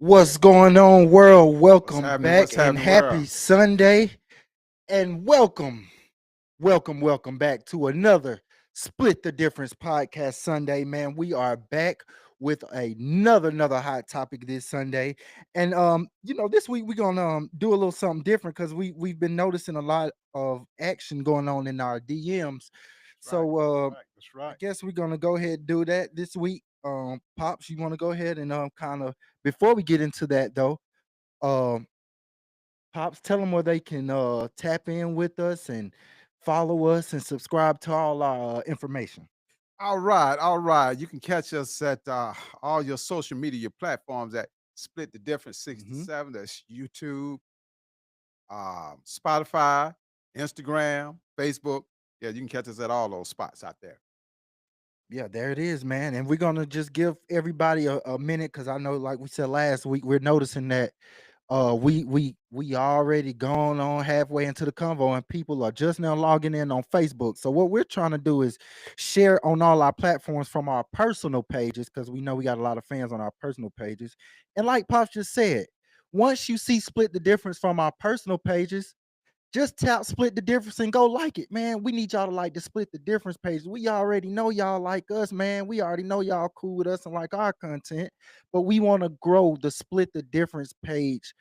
What's going on, world? What's Welcome happening? back What's and happening, world? happy Sunday. And welcome back to another Split the Difference podcast Sunday, man. We are back with another hot topic this Sunday. And this week we're gonna do a little something different because we've been noticing a lot of action going on in our DMs. That's right. So That's right. That's I right. guess we're gonna go ahead and do that this week. Pops, you wanna go ahead and kind of before we get into that though, um Pops, tell them where they can tap in with us and follow us and subscribe to all our information. All right. All right. You can catch us at all your social media platforms at Split the Difference Hmm. 67. That's YouTube, Spotify, Instagram, Facebook. Yeah, you can catch us at all those spots out there. Yeah, there it is, man. And we're gonna just give everybody a minute because I know, like we said last week, we're noticing that we already gone on halfway into the convo and people are just now logging in on Facebook. So what we're trying to do is share on all our platforms from our personal pages because we know we got a lot of fans on our personal pages. And like Pops just said, once you see Split the Difference from our personal pages, just tap Split the Difference and go like it, man. We need y'all to like the Split the Difference page. We already know y'all like us, man. We already know y'all cool with us and like our content, but we want to grow the Split the Difference page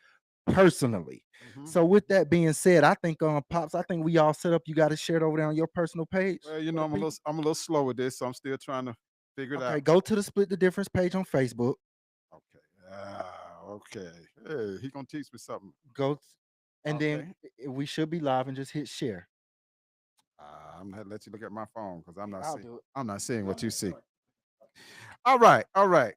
personally. Hmm. So with that being said, I think Pops, I think we all set up. You got to share it over there on your personal page Well, for the I'm people. a little slow with this, so I'm still trying to figure it Okay, out. go to the Split the Difference page on Facebook. Okay. Okay. Hey, he gonna teach me something. Go and then Okay. we should be live and just hit share. I'm gonna let you look at my phone because I'm Yeah, not I'll seeing. do it. I'm not seeing what you see. All right. All right.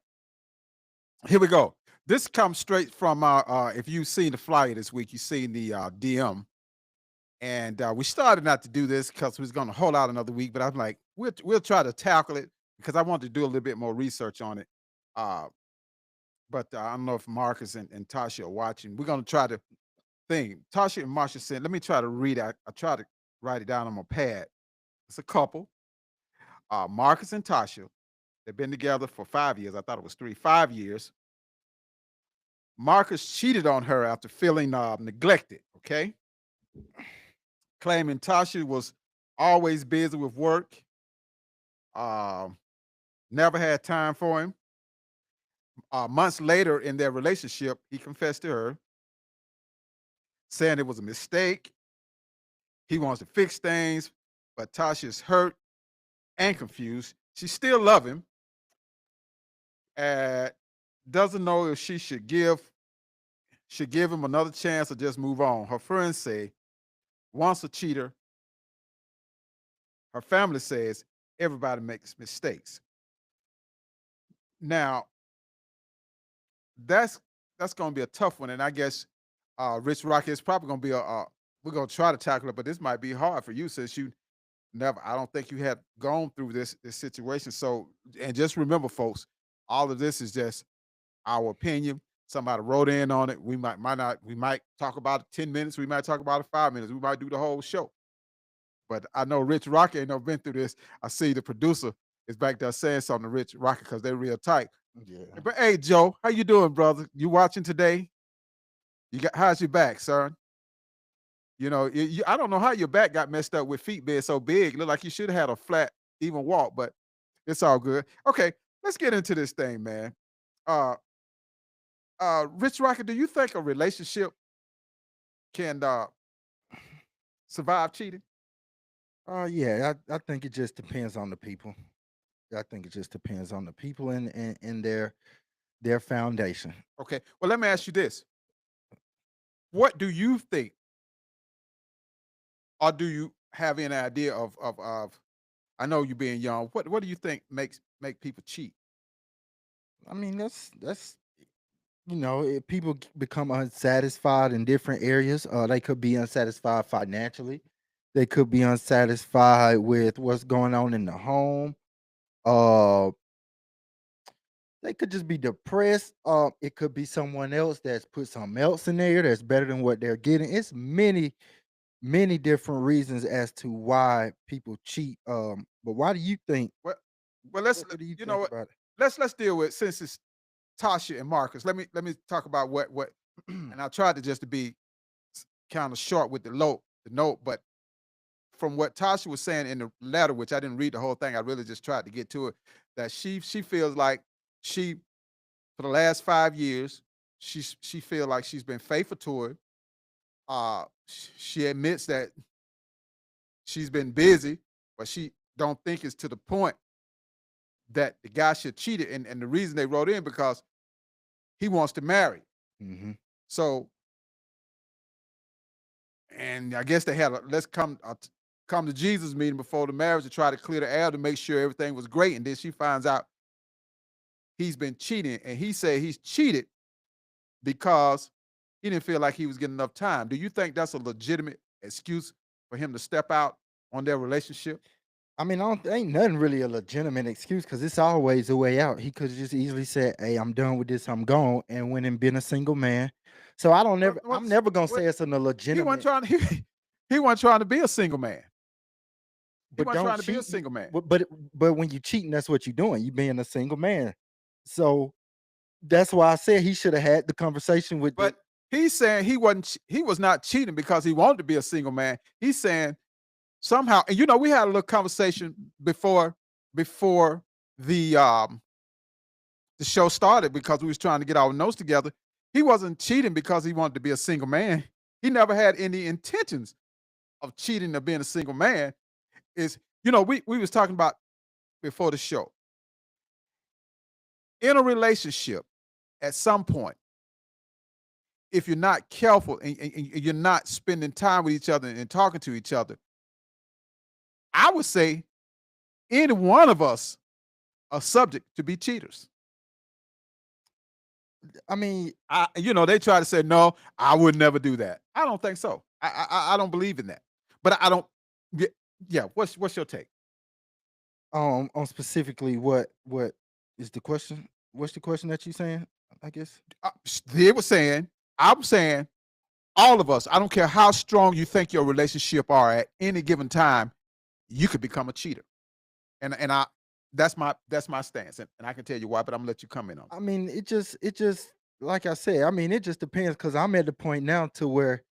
Here we go. This comes straight from our. If you've seen the flyer this week, you've seen the DM, and we started not to do this because we was going to hold out another week. But I'm like, we'll try to tackle it because I want to do a little bit more research on it. Uh, but I don't know if Marcus and Tasha are watching. We're going to try to think. Tasha and Marsha said, "Let me try to read it. I try to write it down on my pad." It's a couple. Marcus and Tasha. They've been together for 5 years. I thought it was 3, 5 years. Marcus cheated on her after feeling neglected, okay? Claiming Tasha was always busy with work, um, never had time for him. Months later in their relationship, he confessed to her, saying it was a mistake. He wants to fix things, but Tasha is hurt and confused. She still loves him, and doesn't know if she should give him another chance or just move on. Her friends say, once a cheater, her family says everybody makes mistakes. Now, that's that's going to be a tough one, and I guess Rich Rocket is probably going to be we're going to try to tackle it, but this might be hard for you since you never. I don't think you had gone through this situation. So, and just remember, folks, all of this is just our opinion. Somebody wrote in on it. We might not. We might talk about it 10 minutes. We might talk about it 5 minutes. We might do the whole show. But I know Rich Rocket ain't never been through this. I see the producer is back there saying something to Rich Rocket because they're real tight. Yeah. But hey, Joe, how you doing, brother? You watching today? You got how's your back, sir? I don't know how your back got messed up with feet being so big. Look like you should have had a flat, even walk, but it's all good. Okay, let's get into this thing, man. Uh, Rich Rocket, do you think a relationship can survive cheating? Yeah, I think it just depends on the people. I think it just depends on the people and their foundation. Okay, well, let me ask you this: what do you think, or do you have any idea of? I know you being young. What do you think make people cheat? I mean, that's if people become unsatisfied in different areas. They could be unsatisfied financially. They could be unsatisfied with what's going on in the home. Uh, they could just be depressed. It could be someone else that's put something else in there that's better than what they're getting. It's many different reasons as to why people cheat. But why do you think? Well, well, let's What do you you know think what? about it? Let's deal with since it's. Tasha and Marcus. Let me talk about what and I tried to just to be kind of short with the note, but from what Tasha was saying in the letter, which I didn't read the whole thing, I really just tried to get to it, that she feels like she for the last 5 years, she feel like she's been faithful to her. She admits that she's been busy, but she don't think it's to the point that the guy should cheat it. And the reason they wrote in because he wants to marry. Mm-hmm. So, and I guess they had a come to Jesus meeting before the marriage to try to clear the air to make sure everything was great. And then she finds out he's been cheating, and he said he's cheated because he didn't feel like he was getting enough time. Do you think that's a legitimate excuse for him to step out on their relationship? I mean, ain't nothing really a legitimate excuse because it's always a way out. He could have just easily said, "Hey, I'm done with this. I'm gone," and went and been a single man. So I don't never. I'm never gonna say it's a He wasn't legitimate. trying to. He wasn't trying to be a single man. He But wasn't don't trying to be a cheat. single man. But when you cheating, that's what you're doing. You being a single man. So that's why I said he should have had the conversation with. But he's saying he was not cheating because he wanted to be a single man. He's saying somehow, and we had a little conversation before the the show started because we was trying to get our notes together. He wasn't cheating because he wanted to be a single man. He never had any intentions of cheating or being a single man. Is we was talking about before the show. In a relationship, at some point, if you're not careful and you're not spending time with each other and talking to each other, I would say any one of us are subject to be cheaters. I mean, they try to say, no, I would never do that. I don't think so. I don't believe in that. But I don't. Yeah. What's your take? on specifically what is the question? What's the question that you saying? I guess. They were saying, I'm saying, all of us. I don't care how strong you think your relationship are at any given time, you could become a cheater. And that's my stance, and I can tell you why. But I'm gonna let you come in on it. I mean, it just like I said. I mean, it just depends because I'm at the point now to where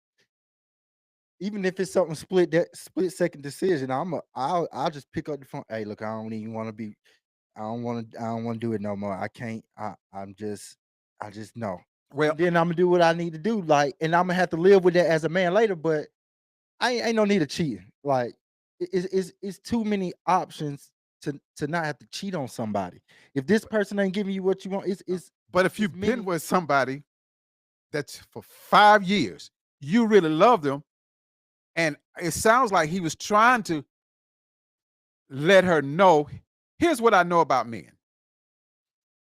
even if it's something split second decision, I'll just pick up the phone. Hey, look, I don't even want to be. I don't want to do it no more. I can't. I just know. Well, And then I'm gonna do what I need to do. Like, and I'm gonna have to live with that as a man later. But I ain't no need of cheating. Like, it's too many options to not have to cheat on somebody. If this person ain't giving you what you want, it's but if it's you've many. been with somebody that's for 5 years, you really love them, and it sounds like he was trying to let her know. Here's what I know about men,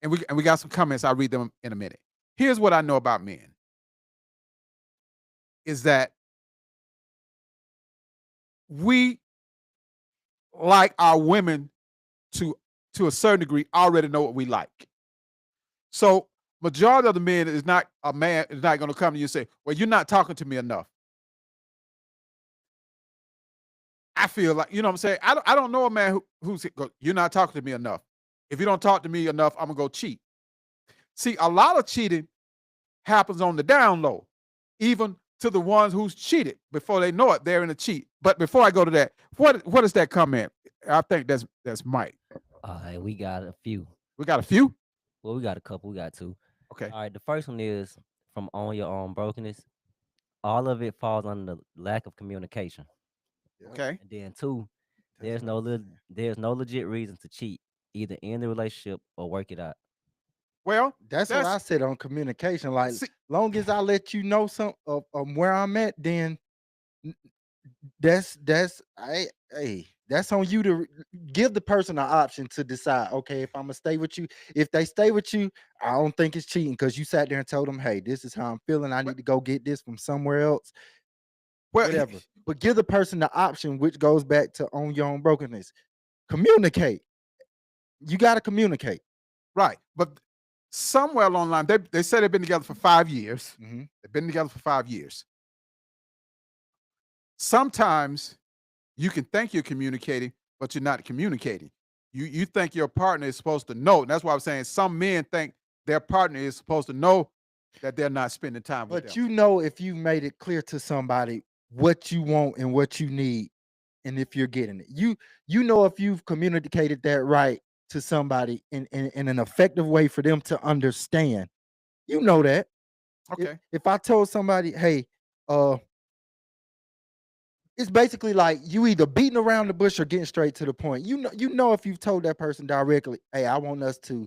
and we got some comments. I'll read them in a minute. Here's what I know about men: is that we like our women to a certain degree already know what we like. So majority of the men is not a man is not going to come to you and say, "Well, you're not talking to me enough." I feel like what I'm saying. I don't know a man who's you're not talking to me enough. If you don't talk to me enough, I'm gonna go cheat. See, a lot of cheating happens on the down low, even to the ones who's cheated before they know it. They're in a cheat. But before I go to that, what is that comment? I think that's Mike. We got a few. We got a few. Well, we got a couple. We got two. Okay. All right. The first one is from Own Your Own Brokenness. All of it falls under the lack of communication. Okay. And then two, That's there's what I no was saying. there's no legit reason to cheat. Either end the relationship or work it out. Well, That's what I said on communication. Like, see, long as I let you know some of where I'm at, then n- that's on you to give the person an option to decide. Okay, if I'm gonna stay with you, if they stay with you, I don't think it's cheating because you sat there and told them, hey, this is how I'm feeling. I need to go get this from somewhere else, well, whatever. But give the person the option, which goes back to own your own brokenness. Communicate. You got to communicate. right. But somewhere along the line, they said they've been together for 5 years. Mhm. They've been together for 5 years. Sometimes you can think you're communicating, but you're not communicating. You think your partner is supposed to know. And that's why I'm saying some men think their partner is supposed to know that they're not spending time with But them. you know if you made it clear to somebody what you want and what you need, and if you're getting it. You know if you've communicated that right to somebody in an effective way for them to understand. You know that. Okay. If I told somebody, hey, it's basically like you either beating around the bush or getting straight to the point. You know if you've told that person directly, hey, I want us to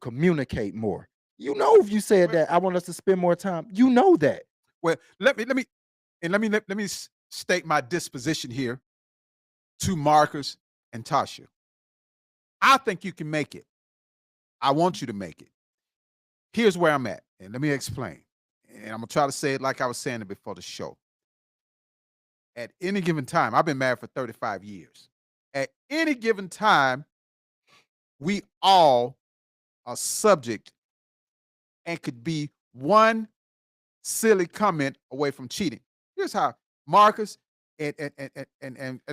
communicate more. You know if you said Well- that, I want us to spend more time. You know that. Well, let me state my disposition here to Marcus and Tasha. I think you can make it. I want you to make it. Here's where I'm at, and let me explain. And I'm gonna try to say it like I was saying it before the show. At any given time, I've been married for 35 years. At any given time, we all are subject and could be one silly comment away from cheating. Here's how Marcus and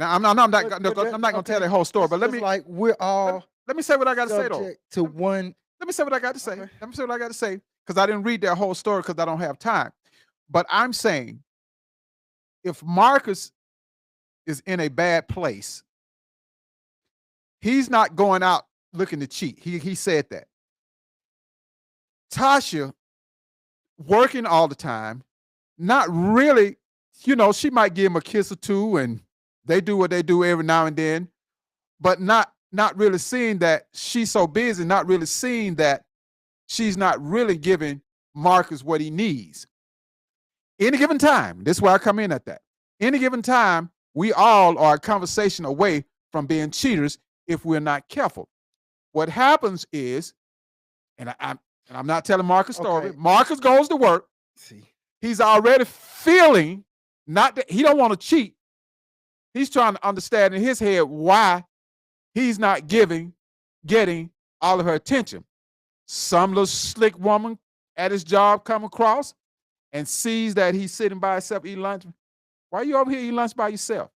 I'm not But I'm not going to tell okay, the whole story, that's but let just me like we're all let me say what I got to say though. subject to one. Let me say what I got to say. Okay. Let me say what I got to say because I didn't read that whole story because I don't have time. But I'm saying if Marcus is in a bad place, he's not going out looking to cheat. He said that. Tasha working all the time, not really, she might give him a kiss or two and they do what they do every now and then, but not really seeing that she's so busy, not really seeing that she's not really giving Marcus what he needs. Any given time, this is where I come in at that. Any given time, we all are a conversation away from being cheaters if we're not careful. What happens is, and I'm not telling Marcus' story. Okay. Marcus goes to work. See, He's already feeling not that he don't want to cheat. He's trying to understand in his head why he's not getting all of her attention. Some little slick woman at his job come across and sees that he's sitting by himself eating lunch. Why are you over here eating lunch by yourself?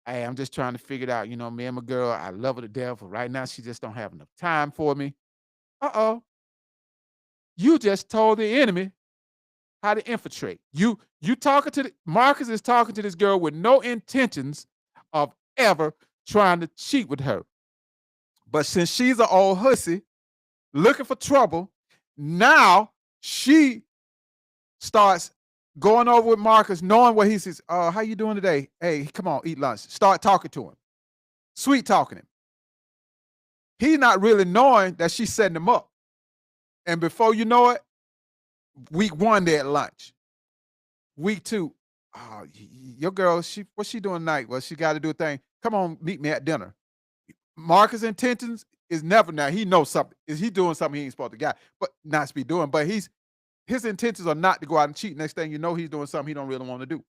Hey, I'm just trying to figure it out. Me and my girl, I love her to death, but right now she just don't have enough time for me. Uh-oh. You just told the enemy how to infiltrate. You talking to Marcus is talking to this girl with no intentions of ever trying to cheat with her. But since she's an old hussy looking for trouble, now she starts going over with Marcus, knowing what he says. How you doing today? Hey, come on, eat lunch. Start talking to him. Sweet talking him. He's not really knowing that she's setting him up. And before you know it, week 1, they're at lunch. Week 2, your girl, what's she doing tonight? Well, she got to do a thing. Come on, meet me at dinner. Marcus' intentions is never now. He knows something. Is he doing something he ain't supposed to got, but not to be doing. But his intentions are not to go out and cheat. Next thing you know, he's doing something he don't really want to do.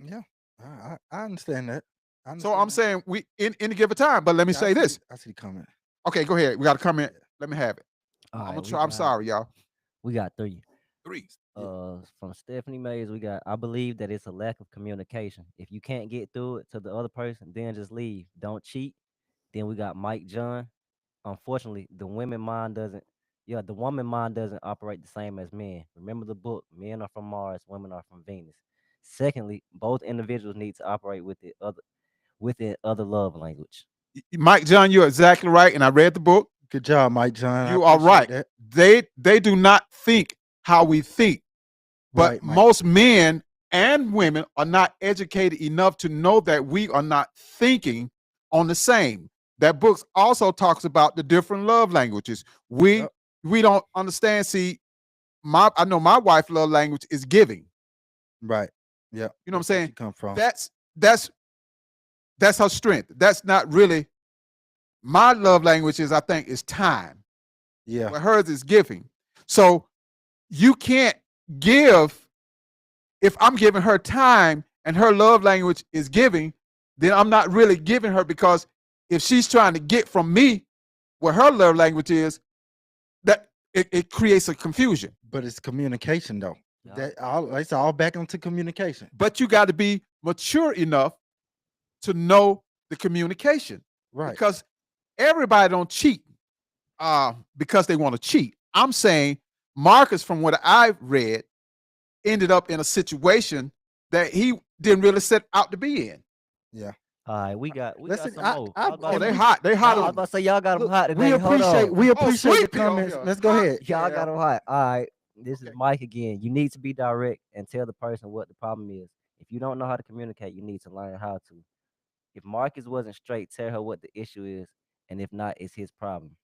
yeah, I understand that. So I'm saying we in any given time. But let me say this. I see the comment. Okay, go ahead. We got a comment. Let me have it. All I'm right, gonna we try. I'm got- sorry, y'all. We got 3. 3. From Stephanie Mays, we got, I believe that it's a lack of communication. If you can't get through it to the other person, then just leave. Don't cheat. Then we got Mike John. Unfortunately, the woman mind doesn't operate the same as men. Remember the book, men are from Mars, women are from Venus. Secondly, both individuals need to operate within other love language. Mike John, you're exactly right. And I read the book. Good job, Mike John. You are right. That. They do not think how we think. But Right, Mike. most men and women are not educated enough to know that we are not thinking on the same. That book also talks about the different love languages. We don't understand. See, I know my wife's love language is giving. Right. Yeah. You know what I'm saying? She come from. That's her strength. That's not really my love language. I think is time. Yeah. But hers is giving. So you can't give. If I'm giving her time and her love language is giving, then I'm not really giving her, because if she's trying to get from me what her love language is, that it creates a confusion. But it's communication though. Yeah. It's all back onto communication. But you got to be mature enough to know the communication. Right. Because everybody don't cheat. because they want to cheat. I'm saying Marcus, from what I've read, ended up in a situation that he didn't really set out to be in. Yeah. All right, we got Listen, some more. I was about Oh, to they say- hot. They hot I was on about to say y'all got them Look, hot today. we Hold appreciate on. we appreciate the sweet people comments. here. Let's go Hot. ahead. Y'all Yeah. got them hot. All right. This is Okay. Mike again. You need to be direct and tell the person what the problem is. If you don't know how to communicate, you need to learn how to. If Marcus wasn't straight, tell her what the issue is, and if not, it's his problem.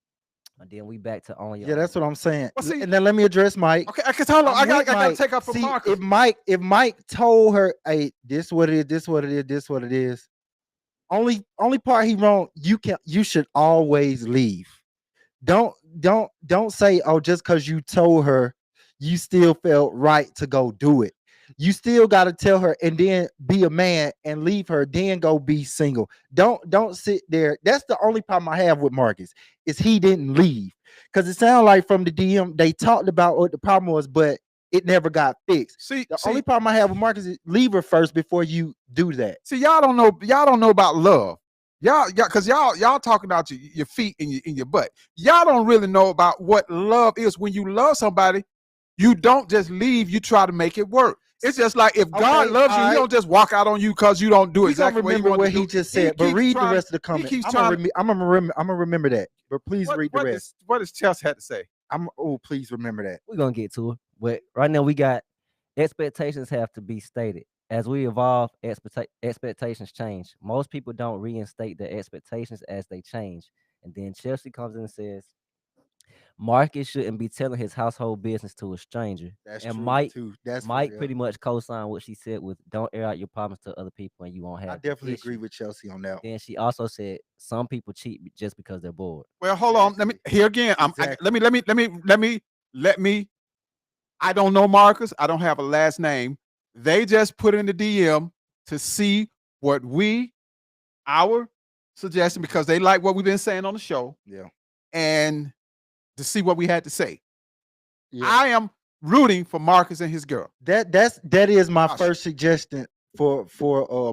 And then we back to on your Yeah, that's what I'm saying. Well, see- And then let me address Mike. Okay, because hold on. I'm I with got to Mike. take up for See, Marcus. if Mike told her, hey, this what it is, this what it is, this what it is. Only part he wrong, you should always leave. Don't say, oh, just because you told her, you still felt right to go do it. You still got to tell her and then be a man and leave her, then go be single. Don't sit there. That's the only problem I have with Marcus is he didn't leave. Because it sounded like from the DM they talked about what the problem was, but it never got fixed. See, The only problem I have with Marcus is leave her first before you do that. see, y'all don't know. Y'all don't know about love. Because y'all talking about your feet and your butt. Y'all don't really know about what love is. When you love somebody, you don't just leave. You try to make it work. It's just like if God Okay, loves you, all He right. don't just walk out on you because you don't do We gonna exactly what He remember wanted what to do. he just said, but keeps read the trying- rest of the comment. keeps I'm trying- gonna remember that. But please read the rest. What does Chelsea had to say? Please remember that. We're gonna get to it. But right now we got expectations have to be stated. As we evolve, expectations change. Most people don't reinstate their expectations as they change. And then Chelsea comes in and says, Marcus shouldn't be telling his household business to a stranger. That's and true Mike, too. That's for Mike real. pretty much co-signed what she said with don't air out your problems to other people and you won't have I the definitely agree issue." with Chelsea on that. one. Then she also said some people cheat just because they're bored. Well, hold on. Let me here again. Exactly. Let me. I don't know Marcus. I don't have a last name. They just put in the DM to see what our suggestion, because they like what we've been saying on the show, Yeah. and to see what we had to say. Yeah. I am rooting for Marcus and his girl. That is my Gosh. first suggestion for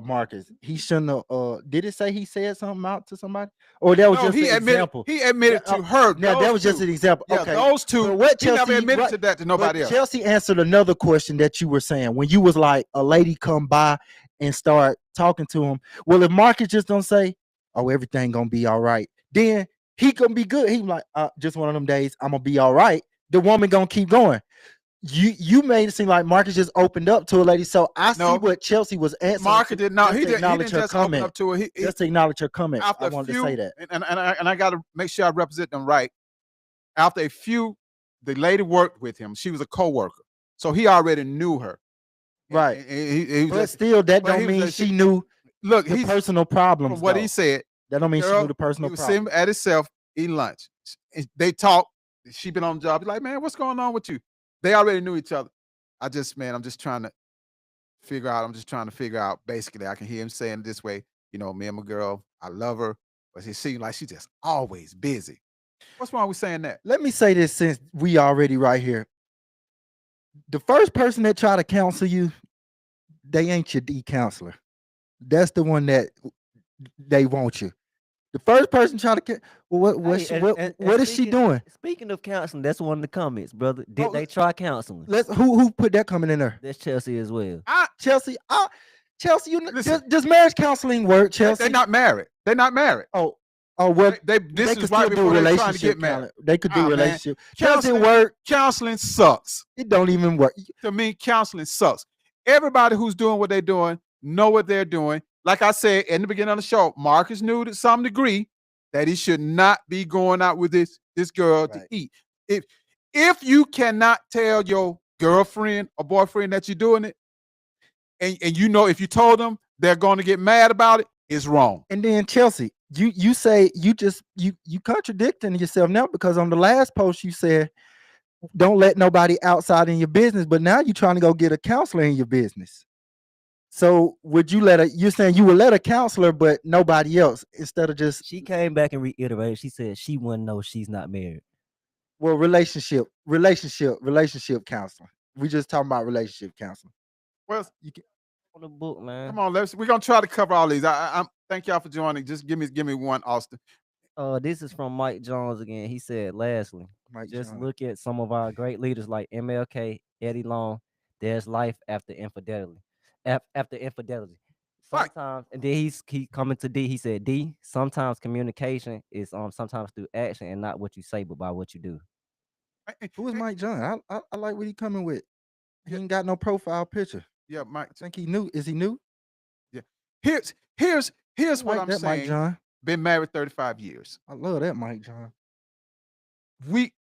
Marcus. He shouldn't have did it say he said something out to somebody? Or that was No, just he an admitted. example. He admitted to her. Now that those was just two. an example. Yeah, Okay. those two. But what He never Chelsea- admitted what- to that to nobody But else. Chelsea answered another question that you were saying when you was like a lady come by and start talking to him. Well, if Marcus just don't say, "Oh, everything gonna be all right," then he gonna be good. He like, just one of them days, I'm gonna be all right. The woman gonna keep going. You made it seem like Marcus just opened up to a lady. So I see No. what Chelsea was answering. Marcus did not. just He to didn't. He acknowledge didn't her just open comment. up to her. He, Just to acknowledge her comment. after I a wanted few, to say that. and I got to make sure I represent them right. After a few, the lady worked with him. She was a co-worker, so he already knew her. Right. And he was But just, still, that but he don't was mean just- she knew look. the He's personal problems. from what though. he said. That don't mean she Girl, knew the personal He was problems. sitting at himself eating lunch. And they talked. She been on the job. He's like, man, what's going on with you? They already knew each other. I'm just trying to figure out. I'm just trying to figure out. Basically, I can hear him saying it this way. You know, me and my girl, I love her, but it seems like she's just always busy. What's wrong with saying that? Let me say this since we already right here. The first person that try to counsel you, they ain't your D counselor. That's the one that they want you. The first person try to what is she speaking- doing? Speaking of counseling, that's one of the comments, brother. Did Oh, they try counseling? Let's who put that comment in there? That's Chelsea as well. Chelsea. Chelsea, Listen. does marriage counseling work, Chelsea? They're not married. They're not married. Oh, well, This they is could right still do before they're trying to get relationship. married. They could do man. relationship. Counseling- Doesn't work. Counseling sucks. It don't even work. To me, counseling sucks. Everybody who's doing what they're doing know what they're doing. Like I said in the beginning of the show, Marcus knew to some degree that he should not be going out with this girl to Right. eat. If you cannot tell your girlfriend or boyfriend that you're doing it, and you know if you told them they're going to get mad about it, it's wrong. And then Chelsea, you say you contradicting yourself now because on the last post you said don't let nobody outside in your business, but now you're trying to go get a counselor in your business. So would you you're saying you would let a counselor, but nobody else instead of just She came back and reiterated. She said she wouldn't know she's not married. relationship counseling. We just talking about relationship counseling. Well, On the book, man. come on, we're gonna try to cover all these. I'm thank y'all for joining. Just give me one, Austin. This is from Mike Jones again. He said, lastly, Mike just John. look at some of our great leaders like MLK, Eddie Long. There's life after infidelity. After infidelity. Right. Sometimes, and then he coming to D. He said, D. Sometimes communication is sometimes through action and not what you say, but by what you do. Who is Mike John? I like what he coming with. He Yeah. ain't got no profile picture. Yeah, Mike. I think he new. Is he new? Yeah. Here's I what like I'm that Mike saying. John. Been married 35 years. I love that Mike John.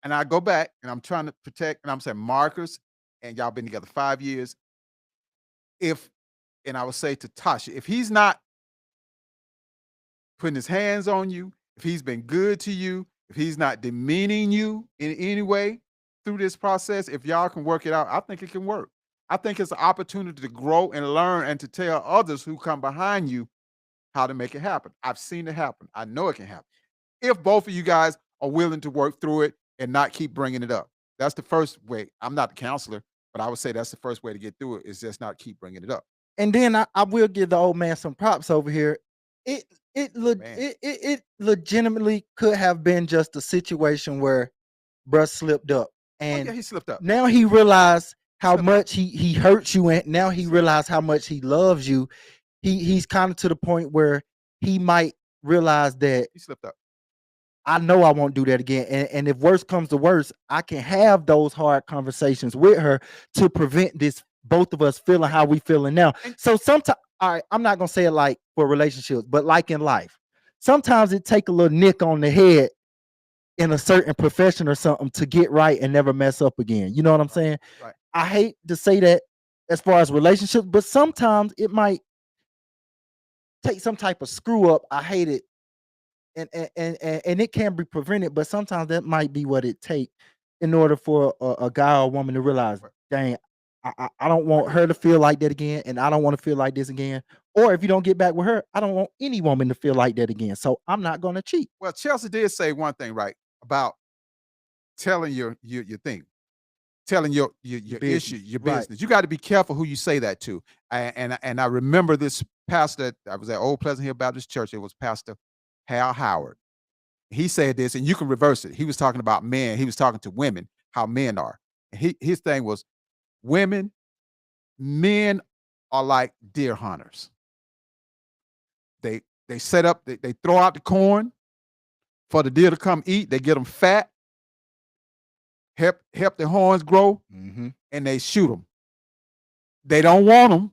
And I go back and I'm trying to protect, and I'm saying Marcus, and y'all been together 5 years. And I would say to Tasha, if he's not putting his hands on you, if he's been good to you, if he's not demeaning you in any way through this process, if y'all can work it out, I think it can work. I think it's an opportunity to grow and learn and to tell others who come behind you how to make it happen. I've seen it happen. I know it can happen. If both of you guys are willing to work through it and not keep bringing it up. That's the first way. I'm not the counselor, but I would say that's the first way to get through it is just not keep bringing it up. And then I will give the old man some props over here. Man. It legitimately could have been just a situation where bruh slipped up. Oh, And yeah, he slipped up. now he realized how Slipped up. much he hurts you, and now he realized how much he loves you. He's kind of to the point where he might realize that He slipped up. I know I won't do that again. And if worse comes to worse, I can have those hard conversations with her to prevent this, both of us feeling how we feeling now. So sometimes, all right, I'm not gonna say it like for relationships, but like in life, sometimes it take a little nick on the head in a certain profession or something to get right and never mess up again. You know what I'm saying? Right. I hate to say that as far as relationships, but sometimes it might take some type of screw up. I hate it. And it can be prevented, but sometimes that might be what it takes in order for a guy or woman to realize, dang, I don't want her to feel like that again, and I don't want to feel like this again. Or if you don't get back with her, I don't want any woman to feel like that again. So I'm not gonna cheat. Well, Chelsea did say one thing, right, about telling your thing, telling your issue, business, your right. business. You got to be careful who you say that to. And I remember this pastor. I was at Old Pleasant Hill Baptist Church. It was Pastor Hal Howard. He said this, and you can reverse it. He was talking about men. He was talking to women, how men are. And his thing was, men are like deer hunters. They set up, they throw out the corn for the deer to come eat. They get them fat, help their horns grow, Mm-hmm. and they shoot them. They don't want them.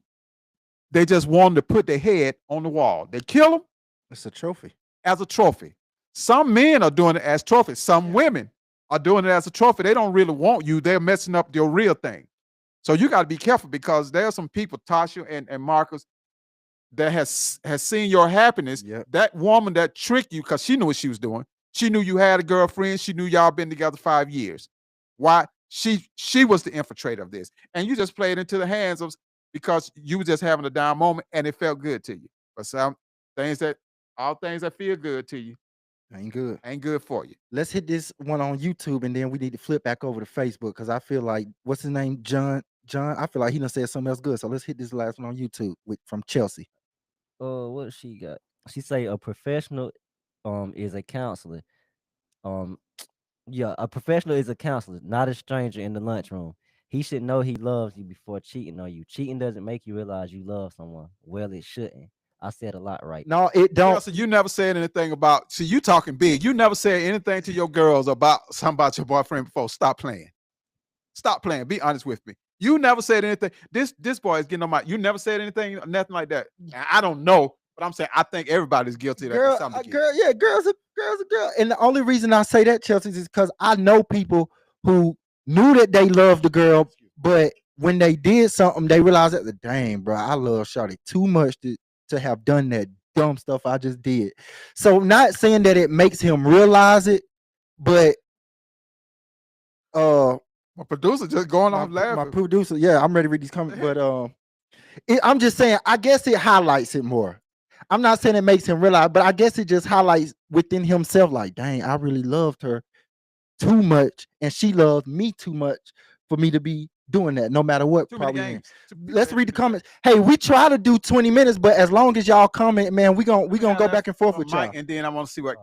They just want them to put their head on the wall. They kill them It's a trophy. as a trophy. Some men are doing it as trophies. Some women are doing it as a trophy. They don't really want you. They're messing up your real thing. So you got to be careful, because there are some people, Tasha and Marcus, that has seen your happiness. Yep. That woman that tricked you because she knew what she was doing. She knew you had a girlfriend. She knew y'all been together 5 years. Why? She was the infiltrator of this. And you just played into the hands of, because you were just having a down moment and it felt good to you. But all things that feel good to you Ain't good. for you. Let's hit this one on YouTube, and then we need to flip back over to Facebook, because I feel like, what's his name? John. I feel like he done said something else good. So let's hit this last one on YouTube from Chelsea. What she got? She say a professional is a counselor. Um yeah, a professional is a counselor, not a stranger in the lunchroom. He should know he loves you before cheating on you. Cheating doesn't make you realize you love someone. Well, it shouldn't. I said a lot right. No, it don't. Chelsea, you never said anything about, see, you talking big. You never said anything to your girls about something about your boyfriend before. Stop playing. Stop playing. Be honest with me. You never said anything. This boy is getting on my, you never said anything, nothing like that. I don't know, but I'm saying I think everybody's guilty of that. to some degree. Girls are girl. And the only reason I say that, Chelsea, is because I know people who knew that they loved the girl, but when they did something, they realized that, dang, bro, I love Shawty too much to have done that dumb stuff I just did. So not saying that it makes him realize it, but my producer just going off laughing. my producer, yeah, I'm ready to read these comments, but I'm just saying, I guess it highlights it more. I'm not saying it makes him realize, but I guess it just highlights within himself, like, dang, I really loved her too much, and she loved me too much for me to be doing that, no matter what. Too many Probably. games. Let's read the comments. Hey, we try to do 20 minutes, but as long as y'all comment, man, we gonna go back and forth with y'all. Mike, and then I want to see what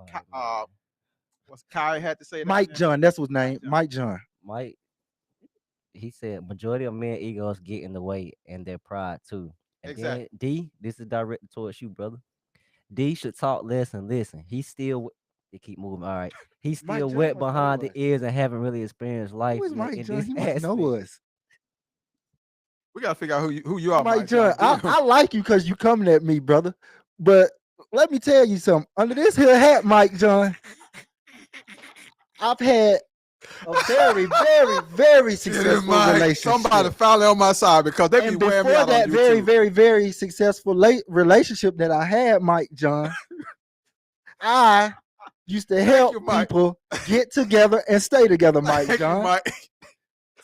what's Kai had to say. Mike John, that's his name. Mike John. Mike, he said majority of men egos get in the way and their pride too. And Exactly. then D, this is directed towards you, brother. D should talk less and listen. He's still they keep moving. All right. He's Mike still John wet must know behind the us. ears and haven't really experienced life Who is yet Mike in John? this He must know aspect. us. We gotta figure out who you are, Mike John, I like you because you coming at me, brother. But let me tell you something. Under this here hat, Mike John, I've had a very, very, very successful relationship. Somebody finally on my side because they be And wearing me before out on that YouTube. very, very, very successful relationship that I had, Mike John, I used to help you, Mike. people get together and stay together, Mike Thank you, John. Mike.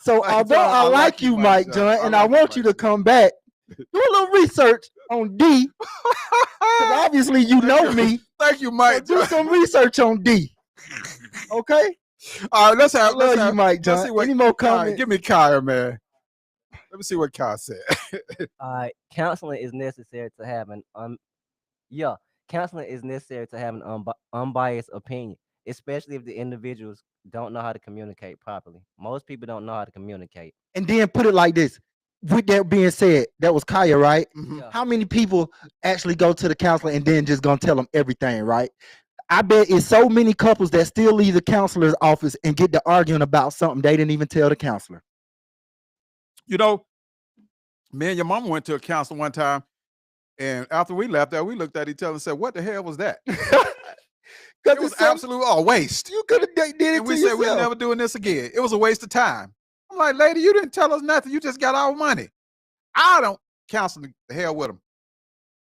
So Mike although John, I like you, Mike John, and I like you, want you Mike to come back, do a little research on D, because obviously you know me. Thank you, So Mike. do some research on D. Okay? All right, let's I have. love Let's you, have, Mike let's John. see what Any more Kai- comments? Give me Kyle, man. Let me see what Kyle said. All right. Counseling is necessary to have an counseling is necessary to have an unbiased opinion, especially if the individuals don't know how to communicate properly. Most people don't know how to communicate. And then put it like this. With that being said, that was Kaya, right? Mhm. Yeah. How many people actually go to the counselor and then just gonna tell them everything, right? I bet it's so many couples that still leave the counselor's office and get to arguing about something they didn't even tell the counselor. You know, me and your mama went to a counselor one time, and after we left there, we looked at each other and said, "What the hell was that?" It was absolute waste. You could have did it And we to said yourself. we're never doing this again. It was a waste of time. I'm like, lady, you didn't tell us nothing. You just got our money. I don't counsel the hell with them.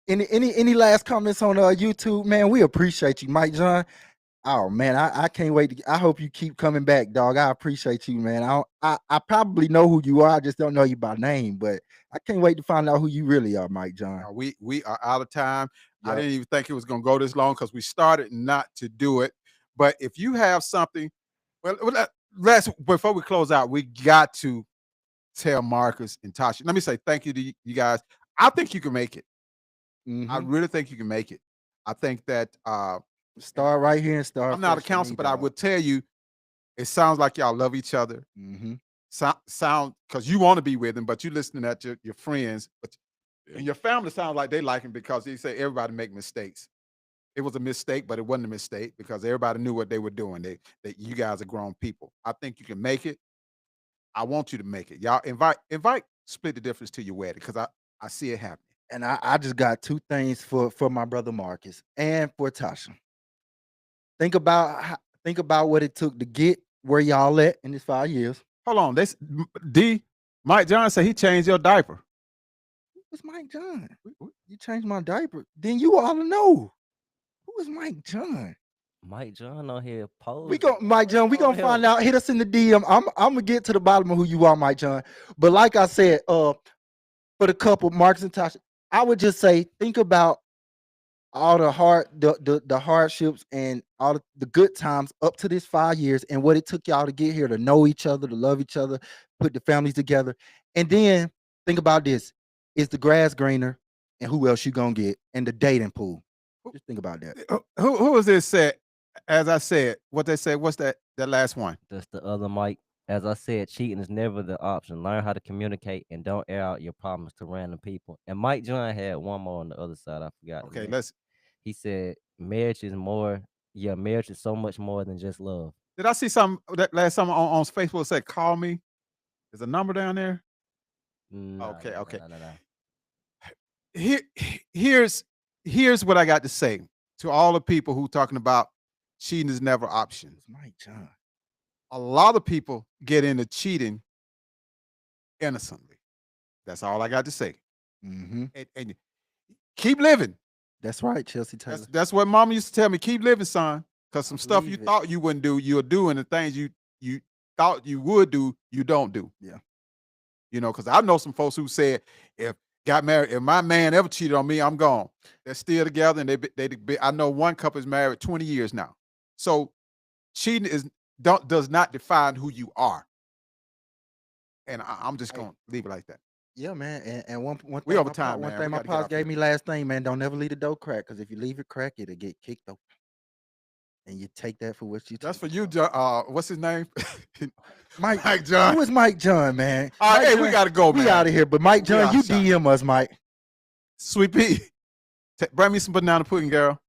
Any last comments on YouTube, man? We appreciate you, Mike John. Oh man, I can't wait I hope you keep coming back, dog. I appreciate you, man. I probably know who you are. I just don't know you by name, but I can't wait to find out who you really are, Mike John. We are out of time. I Yep. didn't even think it was going to go this long because we started not to do it. But if you have something, well, let's before we close out, we got to tell Marcus and Tasha. Let me say thank you to you guys. I think you can make it. I really think you can make it. I think that start right here and start. I'm not a counselor, but I would tell you, it sounds like y'all love each other. Sound because you want to be with him, but you listening at your friends, and your family sounds like they like him because they say everybody make mistakes. It was a mistake, but it wasn't a mistake because everybody knew what they were doing. That you guys are grown people. I think you can make it. I want you to make it. Y'all invite Split the Difference to your wedding because I see it happening. And I just got two things for my brother Marcus and for Tasha. Think about what it took to get where y'all at in this 5 years. Hold on, Mike John said he changed your diaper. Who's Mike John? You changed my diaper. Then you ought to know. Who is Mike John? Mike John on here posing. We gonna find out. Hit us in the DM. I'm gonna get to the bottom of who you are, Mike John. But like I said, for the couple, Marcus and Tasha, I would just say think about all the hardships and all the good times up to this 5 years and what it took y'all to get here, to know each other, to love each other, put the families together. And then think about this. Is the grass greener? And who else you gonna get? And the dating pool. Just think about that. Who was this said? As I said, what they said, what's that last one? That's the other Mike. As I said, cheating is never the option. Learn how to communicate and don't air out your problems to random people. And Mike John had one more on the other side. I forgot. Okay, He said marriage is more. Yeah, marriage is so much more than just love. Did I see something that last summer on Facebook said call me? There's a number down there. Okay. Here's what I got to say to all the people who talking about cheating is never option. Mike John. A lot of people get into cheating innocently. That's all I got to say. And keep living. That's right, Chelsea Taylor. That's what Mama used to tell me. Keep living, son. Because some stuff you Believe it. thought you wouldn't do, you're doing, and things you thought you would do, you don't do. Yeah. You know, because I know some folks who said, if my man ever cheated on me, I'm gone. They're still together, and I know one couple is married 20 years now. So cheating does not define who you are. And I'm just Hey. gonna leave it like that. Yeah, man. And one We thing, over time, one man. thing We my gotta get pops off gave here. me last thing, man. Don't never leave the door crack, because if you leave it crack, it'll get kicked open. And you take that for what you That's take. for you, John. What's his name? Mike. Mike John. Who is Mike John, man? All right, Mike hey, John, we gotta go, man. we out of here. But Mike We John, you outside. DM us, Mike. Sweet Pea. Bring me some banana pudding, girl.